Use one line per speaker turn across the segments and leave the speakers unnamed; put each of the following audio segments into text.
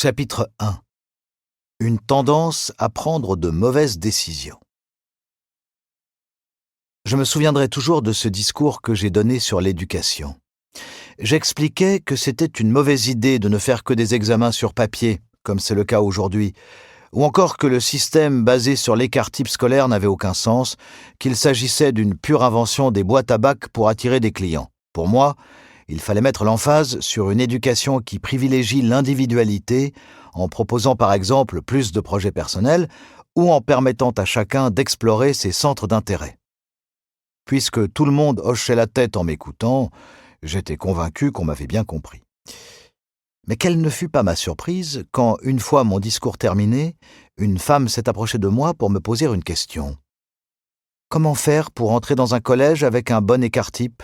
Chapitre 1. Une tendance à prendre de mauvaises décisions. Je me souviendrai toujours de ce discours que j'ai donné sur l'éducation. J'expliquais que c'était une mauvaise idée de ne faire que des examens sur papier, comme c'est le cas aujourd'hui, ou encore que le système basé sur l'écart-type scolaire n'avait aucun sens, qu'il s'agissait d'une pure invention des boîtes à bac pour attirer des clients. Pour moi, il fallait mettre l'emphase sur une éducation qui privilégie l'individualité, en proposant par exemple plus de projets personnels ou en permettant à chacun d'explorer ses centres d'intérêt. Puisque tout le monde hochait la tête en m'écoutant, j'étais convaincu qu'on m'avait bien compris. Mais quelle ne fut pas ma surprise quand, une fois mon discours terminé, une femme s'est approchée de moi pour me poser une question. Comment faire pour entrer dans un collège avec un bon écart-type ?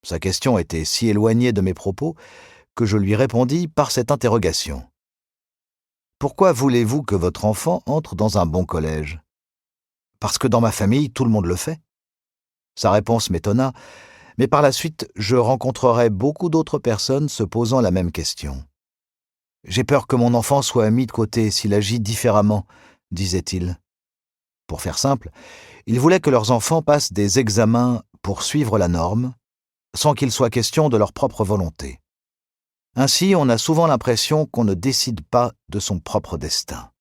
Sa question était si éloignée de mes propos que je lui répondis par cette interrogation. Pourquoi voulez-vous que votre enfant entre dans un bon collège ? Parce que dans ma famille, tout le monde le fait. Sa réponse m'étonna, mais par la suite, je rencontrerai beaucoup d'autres personnes se posant la même question. J'ai peur que mon enfant soit mis de côté s'il agit différemment, disait-il. Pour faire simple, il voulait que leurs enfants passent des examens pour suivre la norme, sans qu'il soit question de leur propre volonté. Ainsi, on a souvent l'impression qu'on ne décide pas de son propre destin.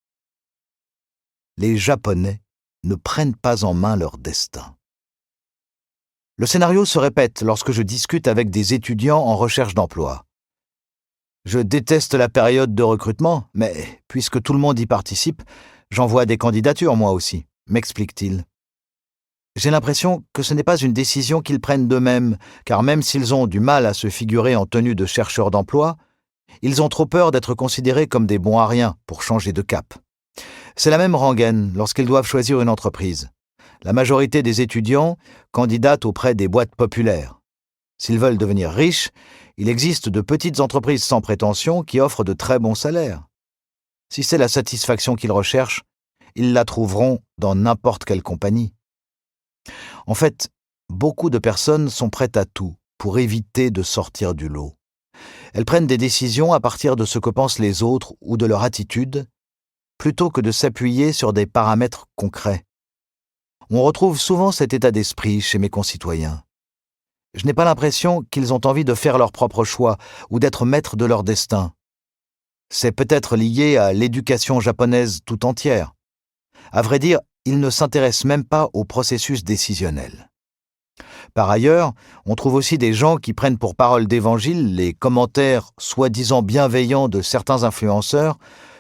Les Japonais ne prennent pas en main leur destin. Le scénario se répète lorsque je discute avec des étudiants en recherche d'emploi. Je déteste la période de recrutement, mais puisque tout le monde y participe, j'envoie des candidatures moi aussi, m'explique-t-il. J'ai l'impression que ce n'est pas une décision qu'ils prennent d'eux-mêmes, car même s'ils ont du mal à se figurer en tenue de chercheurs d'emploi, ils ont trop peur d'être considérés comme des bons à rien pour changer de cap. C'est la même rengaine lorsqu'ils doivent choisir une entreprise. La majorité des étudiants candidatent auprès des boîtes populaires. S'ils veulent devenir riches, il existe de petites entreprises sans prétention qui offrent de très bons salaires. Si c'est la satisfaction qu'ils recherchent, ils la trouveront dans n'importe quelle compagnie. En fait, beaucoup de personnes sont prêtes à tout pour éviter de sortir du lot. Elles prennent des décisions à partir de ce que pensent les autres ou de leur attitude, plutôt que de s'appuyer sur des paramètres concrets. On retrouve souvent cet état d'esprit chez mes concitoyens. Je n'ai pas l'impression qu'ils ont envie de faire leur propre choix ou d'être maîtres de leur destin. C'est peut-être lié à l'éducation japonaise tout entière. À vrai dire, ils ne s'intéressent même pas au processus décisionnel. Par ailleurs, on trouve aussi des gens qui prennent pour parole d'évangile les commentaires soi-disant bienveillants de certains influenceurs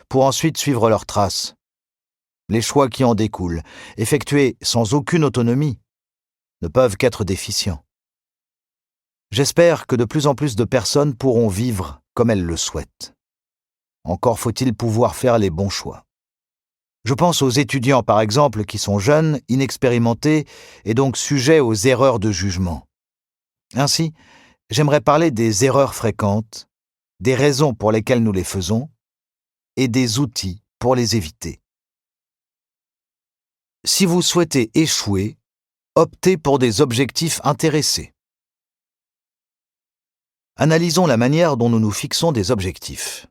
pour ensuite suivre leurs traces. Les choix qui en découlent, effectués sans aucune autonomie, ne peuvent qu'être déficients. J'espère que de plus en plus de personnes pourront vivre comme elles le souhaitent. Encore faut-il pouvoir faire les bons choix. Je pense aux étudiants, par exemple, qui sont jeunes, inexpérimentés et donc sujets aux erreurs de jugement. Ainsi, j'aimerais parler des erreurs fréquentes, des raisons pour lesquelles nous les faisons et des outils pour les éviter. Si vous souhaitez échouer, optez pour des objectifs intéressés. Analysons la manière dont nous nous fixons des objectifs.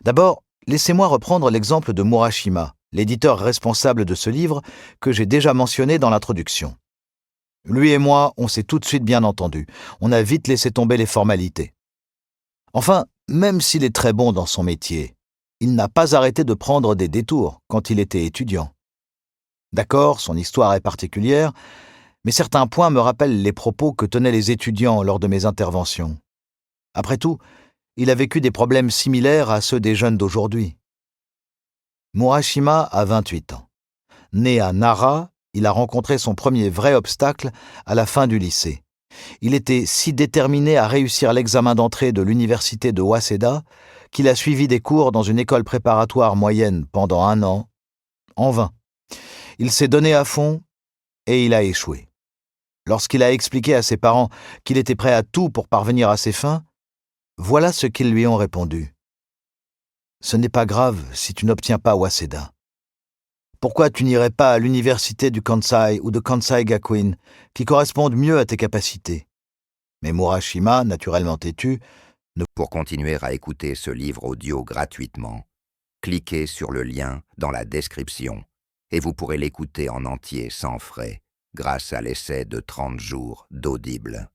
D'abord, laissez-moi reprendre l'exemple de Murashima, l'éditeur responsable de ce livre que j'ai déjà mentionné dans l'introduction. Lui et moi, on s'est tout de suite bien entendus. On a vite laissé tomber les formalités. Enfin, même s'il est très bon dans son métier, il n'a pas arrêté de prendre des détours quand il était étudiant. D'accord, son histoire est particulière, mais certains points me rappellent les propos que tenaient les étudiants lors de mes interventions. Après tout, il a vécu des problèmes similaires à ceux des jeunes d'aujourd'hui. Murashima a 28 ans. Né à Nara, il a rencontré son premier vrai obstacle à la fin du lycée. Il était si déterminé à réussir l'examen d'entrée de l'université de Waseda qu'il a suivi des cours dans une école préparatoire moyenne pendant 1 an, en vain. Il s'est donné à fond et il a échoué. Lorsqu'il a expliqué à ses parents qu'il était prêt à tout pour parvenir à ses fins, voilà ce qu'ils lui ont répondu. « Ce n'est pas grave si tu n'obtiens pas Waseda. Pourquoi tu n'irais pas à l'université du Kansai ou de Kansai Gakuin, qui correspondent mieux à tes capacités ?» Mais Murashima, naturellement têtu,
Pour continuer à écouter ce livre audio gratuitement, cliquez sur le lien dans la description et vous pourrez l'écouter en entier sans frais grâce à l'essai de 30 jours d'Audible.